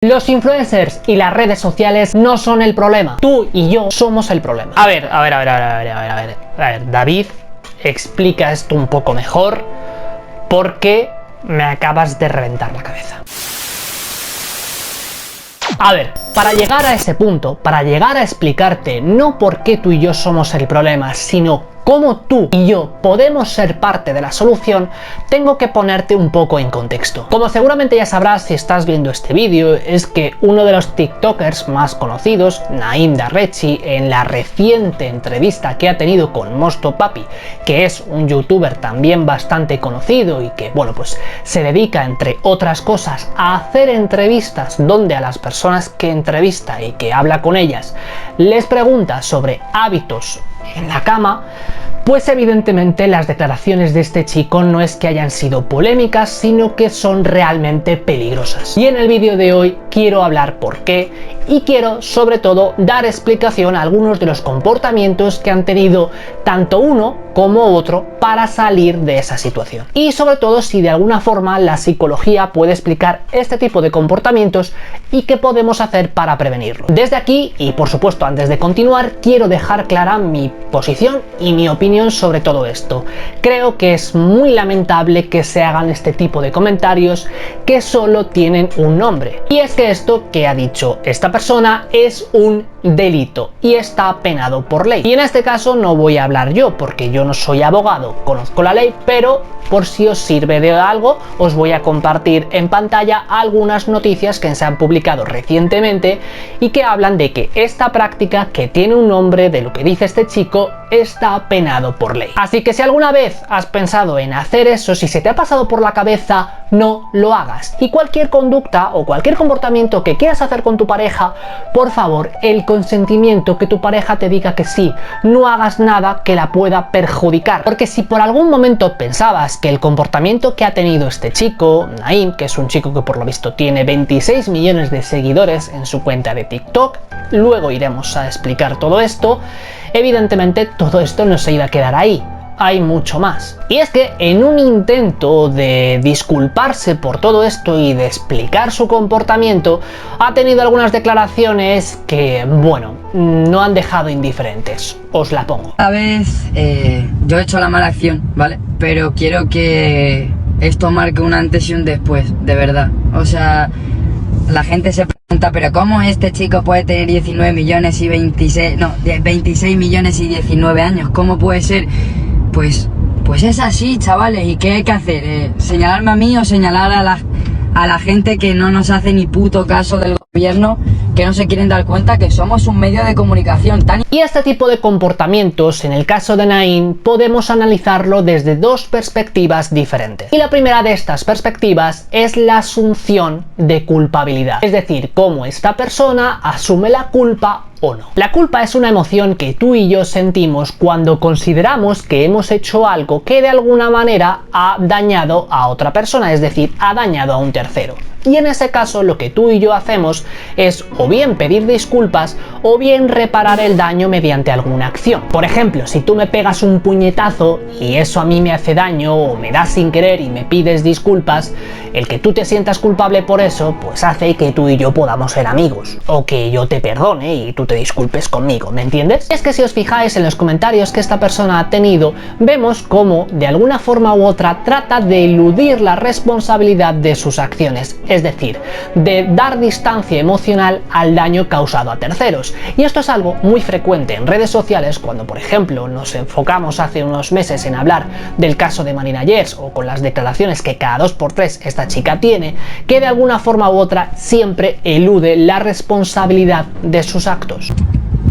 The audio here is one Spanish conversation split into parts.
Los influencers y las redes sociales no son el problema. Tú y yo somos el problema. A ver, David, explica esto un poco mejor porque me acabas de reventar la cabeza. A ver, para llegar a ese punto, para llegar a explicarte no por qué tú y yo somos el problema, sino cómo tú y yo podemos ser parte de la solución, tengo que ponerte un poco en contexto. Como seguramente ya sabrás si estás viendo este vídeo, es que uno de los tiktokers más conocidos, Naim Darrechi, en la reciente entrevista que ha tenido con Mosto Papi, que es un youtuber también bastante conocido y que, bueno, pues se dedica, entre otras cosas, a hacer entrevistas donde a las personas que entrevista y que habla con ellas les pregunta sobre hábitos en la cama, pues evidentemente las declaraciones de este chico no es que hayan sido polémicas, sino que son realmente peligrosas. Y en el vídeo de hoy quiero hablar por qué y quiero sobre todo dar explicación a algunos de los comportamientos que han tenido tanto uno como otro para salir de esa situación. Y sobre todo si de alguna forma la psicología puede explicar este tipo de comportamientos y qué podemos hacer para prevenirlo. Desde aquí, y por supuesto antes de continuar, quiero dejar clara mi posición y mi opinión sobre todo esto. Creo que es muy lamentable que se hagan este tipo de comentarios que solo tienen un nombre. Y es que esto que ha dicho esta persona es un delito y está penado por ley. Y en este caso no voy a hablar yo porque yo no soy abogado, conozco la ley, pero por si os sirve de algo os voy a compartir en pantalla algunas noticias que se han publicado recientemente y que hablan de que esta práctica, que tiene un nombre de lo que dice este chico, está penado por ley. Así que si alguna vez has pensado en hacer eso, si se te ha pasado por la cabeza, no lo hagas. Y cualquier conducta o cualquier comportamiento que quieras hacer con tu pareja, por favor, el consentimiento, que tu pareja te diga que sí, no hagas nada que la pueda perjudicar. Porque si por algún momento pensabas que el comportamiento que ha tenido este chico, Naim, que es un chico que por lo visto tiene 26 millones de seguidores en su cuenta de TikTok, luego iremos a explicar todo esto, evidentemente todo esto no se iba a quedar ahí. Hay mucho más. Y es que en un intento de disculparse por todo esto y de explicar su comportamiento, ha tenido algunas declaraciones que, bueno, no han dejado indiferentes. Os la pongo. A vez yo he hecho la mala acción, ¿vale? Pero quiero que esto marque un antes y un después, de verdad. O sea, la gente se pregunta, pero ¿cómo este chico puede tener 19 millones y 26 millones y 19 años? ¿Cómo puede ser? Pues es así, chavales. ¿Y qué hay que hacer? ¿Señalarme a mí o señalar a la gente que no nos hace ni puto caso del gobierno, que no se quieren dar cuenta que somos un medio de comunicación tan... Y este tipo de comportamientos, en el caso de Naim, podemos analizarlo desde dos perspectivas diferentes. Y la primera de estas perspectivas es la asunción de culpabilidad. Es decir, cómo esta persona asume la culpa o no. La culpa es una emoción que tú y yo sentimos cuando consideramos que hemos hecho algo que de alguna manera ha dañado a otra persona, es decir, ha dañado a un tercero. Y en ese caso lo que tú y yo hacemos es o bien pedir disculpas o bien reparar el daño mediante alguna acción. Por ejemplo, si tú me pegas un puñetazo y eso a mí me hace daño o me das sin querer y me pides disculpas, el que tú te sientas culpable por eso pues hace que tú y yo podamos ser amigos, o que yo te perdone y tú te disculpes conmigo, ¿me entiendes? Es que si os fijáis en los comentarios que esta persona ha tenido, vemos cómo de alguna forma u otra trata de eludir la responsabilidad de sus acciones. Es decir, de dar distancia emocional al daño causado a terceros. Y esto es algo muy frecuente en redes sociales cuando, por ejemplo, nos enfocamos hace unos meses en hablar del caso de Marina Yers o con las declaraciones que cada 2x3 esta chica tiene, que de alguna forma u otra siempre elude la responsabilidad de sus actos.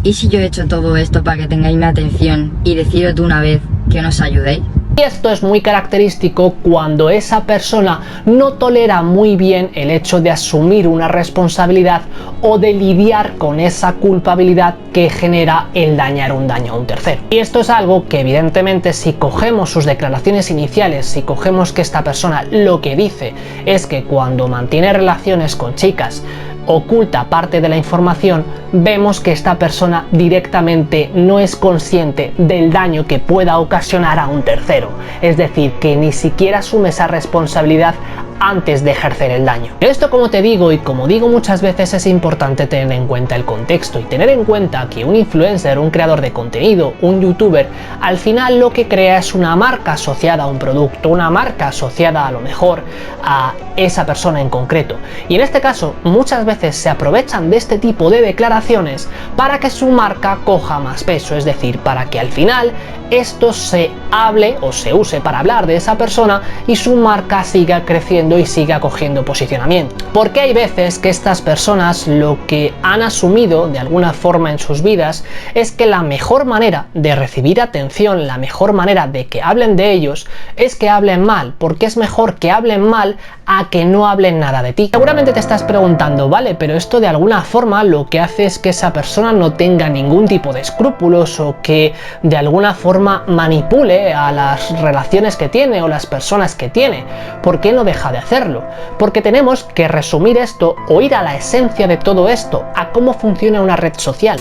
¿Y si yo he hecho todo esto para que tengáis mi atención y decido de una vez que nos ayudéis? Y esto es muy característico cuando esa persona no tolera muy bien el hecho de asumir una responsabilidad o de lidiar con esa culpabilidad que genera el dañar un daño a un tercero. Y esto es algo que evidentemente si cogemos sus declaraciones iniciales, si cogemos que esta persona lo que dice es que cuando mantiene relaciones con chicas oculta parte de la información, vemos que esta persona directamente no es consciente del daño que pueda ocasionar a un tercero. Es decir, que ni siquiera asume esa responsabilidad antes de ejercer el daño. Esto, como te digo y como digo muchas veces, es importante tener en cuenta el contexto y tener en cuenta que un influencer, un creador de contenido, un youtuber, al final lo que crea es una marca asociada a un producto, una marca asociada a lo mejor a esa persona en concreto. Y en este caso muchas veces se aprovechan de este tipo de declaraciones para que su marca coja más peso, es decir, para que al final esto se hable o se use para hablar de esa persona y su marca siga creciendo y siga cogiendo posicionamiento. Porque hay veces que estas personas lo que han asumido de alguna forma en sus vidas es que la mejor manera de recibir atención, la mejor manera de que hablen de ellos es que hablen mal, porque es mejor que hablen mal a que no hablen nada de ti. Seguramente te estás preguntando, vale, pero esto de alguna forma lo que hace es que esa persona no tenga ningún tipo de escrúpulos o que de alguna forma manipule a las relaciones que tiene o las personas que tiene. ¿Por qué no deja de hacerlo? Porque tenemos que resumir esto o ir a la esencia de todo esto, a cómo funciona una red social.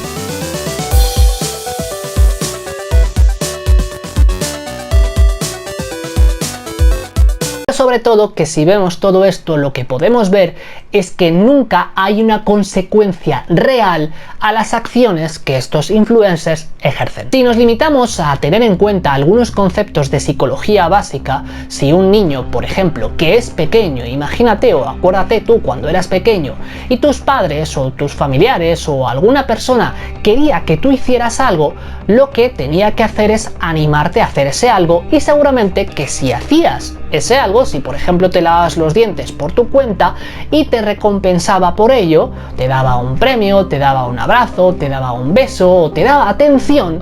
Sobre todo que si vemos todo esto, lo que podemos ver es que nunca hay una consecuencia real a las acciones que estos influencers ejercen. Si nos limitamos a tener en cuenta algunos conceptos de psicología básica, si un niño, por ejemplo, que es pequeño, imagínate o acuérdate tú cuando eras pequeño y tus padres o tus familiares o alguna persona quería que tú hicieras algo, lo que tenía que hacer es animarte a hacer ese algo y seguramente que si hacías ese algo, si por ejemplo te lavabas los dientes por tu cuenta y te recompensaba por ello, te daba un premio, te daba un abrazo, te daba un beso o te daba atención,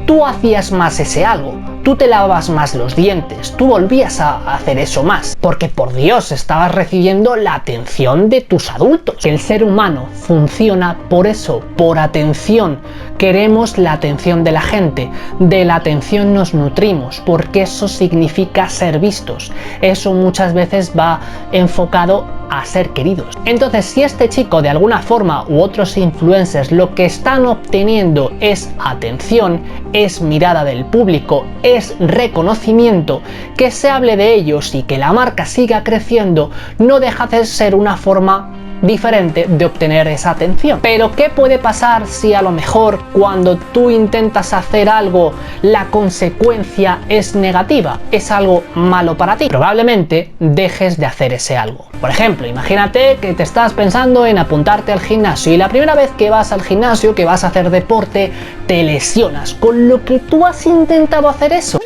tú hacías más ese algo, tú te lavabas más los dientes, tú volvías a hacer eso más, porque por Dios estabas recibiendo la atención de tus adultos. El ser humano funciona por eso, por atención. Queremos la atención de la gente, de la atención nos nutrimos, porque eso significa ser vistos. Eso muchas veces va enfocado a ser queridos. Entonces, si este chico de alguna forma u otros influencers lo que están obteniendo es atención, es mirada del público, es reconocimiento, que se hable de ellos y que la marca siga creciendo, no deja de ser una forma diferente de obtener esa atención. Pero ¿qué puede pasar si a lo mejor cuando tú intentas hacer algo la consecuencia es negativa, es algo malo para ti? Probablemente dejes de hacer ese algo. Por ejemplo, imagínate que te estás pensando en apuntarte al gimnasio y la primera vez que vas al gimnasio, que vas a hacer deporte, te lesionas, con lo que tú has intentado hacer eso.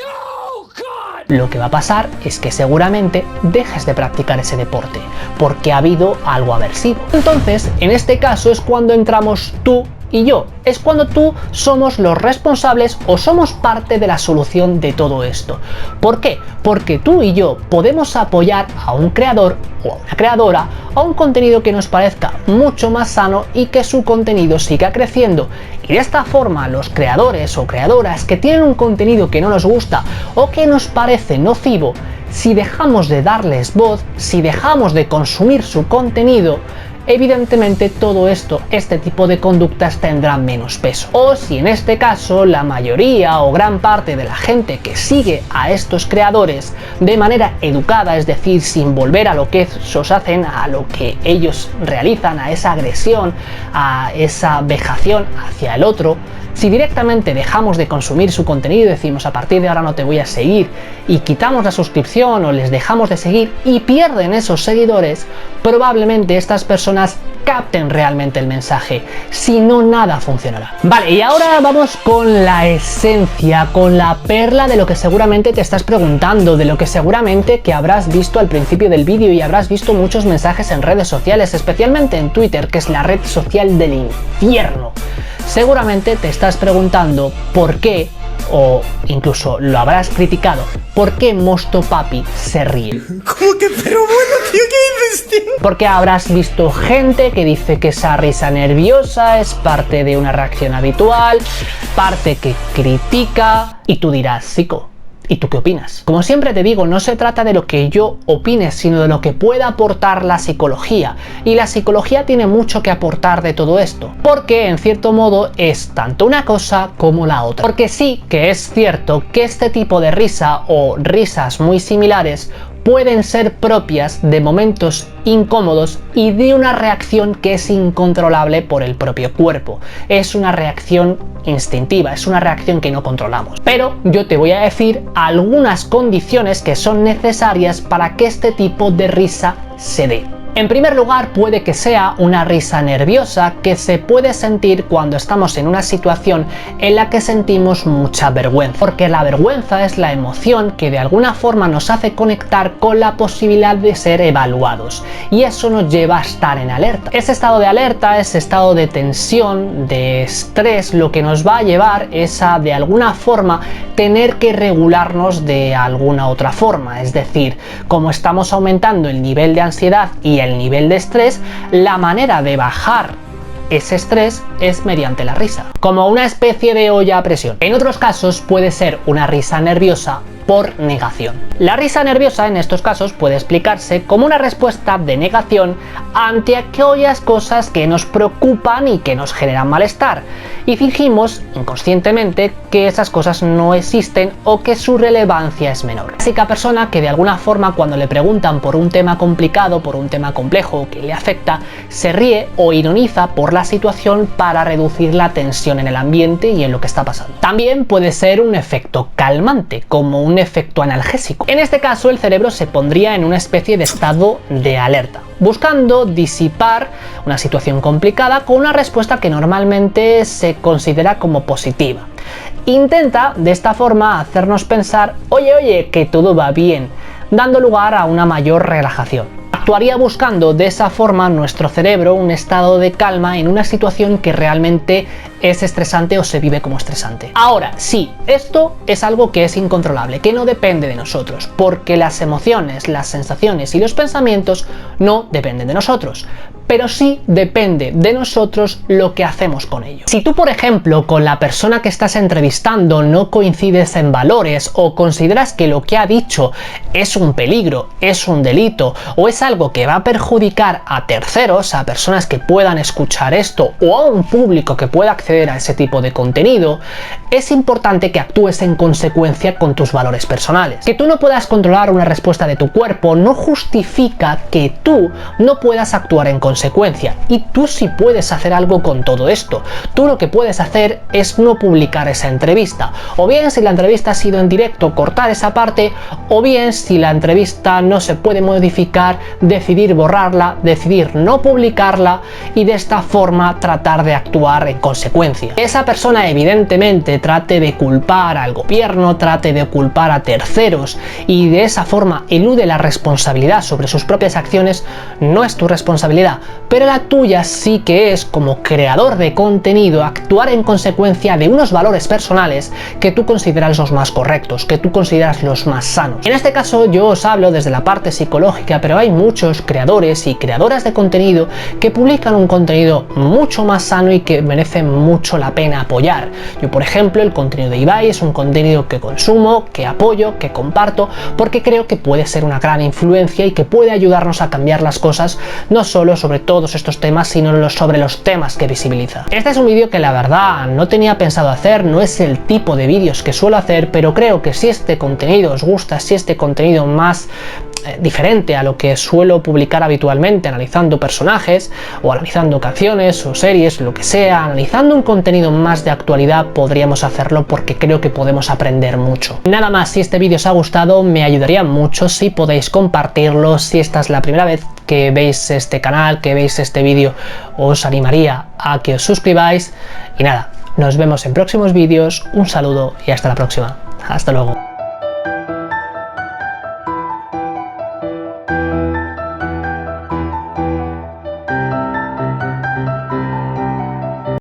Lo que va a pasar es que seguramente dejes de practicar ese deporte, porque ha habido algo aversivo. Entonces, en este caso es cuando entramos tú y yo. Es cuando tú somos los responsables o somos parte de la solución de todo esto. ¿Por qué? Porque tú y yo podemos apoyar a un creador o a una creadora a un contenido que nos parezca mucho más sano y que su contenido siga creciendo. Y de esta forma los creadores o creadoras que tienen un contenido que no nos gusta o que nos parece nocivo, si dejamos de darles voz, si dejamos de consumir su contenido, evidentemente todo esto, este tipo de conductas tendrán menos peso. O si en este caso la mayoría o gran parte de la gente que sigue a estos creadores de manera educada, es decir, sin volver a lo que ellos hacen, a lo que ellos realizan, a esa agresión, a esa vejación hacia el otro, si directamente dejamos de consumir su contenido y decimos a partir de ahora no te voy a seguir y quitamos la suscripción o les dejamos de seguir y pierden esos seguidores, probablemente estas personas capten realmente el mensaje, si no nada funcionará. Vale, y ahora vamos con la esencia, con la perla de lo que seguramente te estás preguntando, de lo que seguramente que habrás visto al principio del vídeo y habrás visto muchos mensajes en redes sociales, especialmente en Twitter, que es la red social del infierno. Seguramente te estás preguntando por qué, o incluso lo habrás criticado, ¿por qué Mosto Papi se ríe? ¿Cómo que? Pero bueno, tío, ¿qué dices, tío? Porque habrás visto gente que dice que esa risa nerviosa es parte de una reacción habitual, parte que critica, y tú dirás, chico, ¿y tú qué opinas? Como siempre te digo, no se trata de lo que yo opine, sino de lo que pueda aportar la psicología. Y la psicología tiene mucho que aportar de todo esto, porque en cierto modo es tanto una cosa como la otra. Porque sí que es cierto que este tipo de risa o risas muy similares pueden ser propias de momentos incómodos y de una reacción que es incontrolable por el propio cuerpo. Es una reacción instintiva, es una reacción que no controlamos. Pero yo te voy a decir algunas condiciones que son necesarias para que este tipo de risa se dé. En primer lugar, puede que sea una risa nerviosa que se puede sentir cuando estamos en una situación en la que sentimos mucha vergüenza, porque la vergüenza es la emoción que de alguna forma nos hace conectar con la posibilidad de ser evaluados, y eso nos lleva a estar en alerta. Ese estado de alerta, ese estado de tensión, de estrés, lo que nos va a llevar es a de alguna forma tener que regularnos de alguna otra forma, es decir, como estamos aumentando el nivel de ansiedad y el nivel de estrés, la manera de bajar ese estrés es mediante la risa, como una especie de olla a presión. En otros casos puede ser una risa nerviosa por negación. La risa nerviosa en estos casos puede explicarse como una respuesta de negación ante aquellas cosas que nos preocupan y que nos generan malestar, y fingimos inconscientemente que esas cosas no existen o que su relevancia es menor. La clásica persona que de alguna forma cuando le preguntan por un tema complicado, por un tema complejo que le afecta, se ríe o ironiza por la situación para reducir la tensión en el ambiente y en lo que está pasando. También puede ser un efecto calmante, como un efecto analgésico. En este caso el cerebro se pondría en una especie de estado de alerta, buscando disipar una situación complicada con una respuesta que normalmente se considera como positiva. Intenta de esta forma hacernos pensar, oye, que todo va bien, dando lugar a una mayor relajación. Actuaría buscando de esa forma nuestro cerebro un estado de calma en una situación que realmente es estresante o se vive como estresante. Ahora, sí, esto es algo que es incontrolable, que no depende de nosotros, porque las emociones, las sensaciones y los pensamientos no dependen de nosotros, pero sí depende de nosotros lo que hacemos con ello. Si tú, por ejemplo, con la persona que estás entrevistando no coincides en valores o consideras que lo que ha dicho es un peligro, es un delito o es algo que va a perjudicar a terceros, a personas que puedan escuchar esto o a un público que pueda acceder a ese tipo de contenido, es importante que actúes en consecuencia con tus valores personales. Que tú no puedas controlar una respuesta de tu cuerpo no justifica que tú no puedas actuar en consecuencia, y tú sí puedes hacer algo con todo esto. Tú lo que puedes hacer es no publicar esa entrevista, o bien si la entrevista ha sido en directo, cortar esa parte, o bien si la entrevista no se puede modificar, decidir borrarla, decidir no publicarla y de esta forma tratar de actuar en consecuencia. Esa persona evidentemente trate de culpar al gobierno, trate de culpar a terceros y de esa forma elude la responsabilidad sobre sus propias acciones, no es tu responsabilidad, pero la tuya sí que es, como creador de contenido, actuar en consecuencia de unos valores personales que tú consideras los más correctos, que tú consideras los más sanos. En este caso yo os hablo desde la parte psicológica, pero hay muchos creadores y creadoras de contenido que publican un contenido mucho más sano y que merece mucho la pena apoyar. Yo, por ejemplo, el contenido de Ibai es un contenido que consumo, que apoyo, que comparto, porque creo que puede ser una gran influencia y que puede ayudarnos a cambiar las cosas, no solo sobre todos estos temas, sino sobre los temas que visibiliza. Este es un vídeo que la verdad no tenía pensado hacer, no es el tipo de vídeos que suelo hacer, pero creo que si este contenido os gusta, si este contenido más diferente a lo que suelo publicar habitualmente, analizando personajes o analizando canciones o series, lo que sea, analizando un contenido más de actualidad, podríamos hacerlo porque creo que podemos aprender mucho. Nada más, si este vídeo os ha gustado, me ayudaría mucho si podéis compartirlo. Si esta es la primera vez que veis este canal, que veis este vídeo, os animaría a que os suscribáis. Y nada, nos vemos en próximos vídeos, un saludo y hasta la próxima. Hasta luego.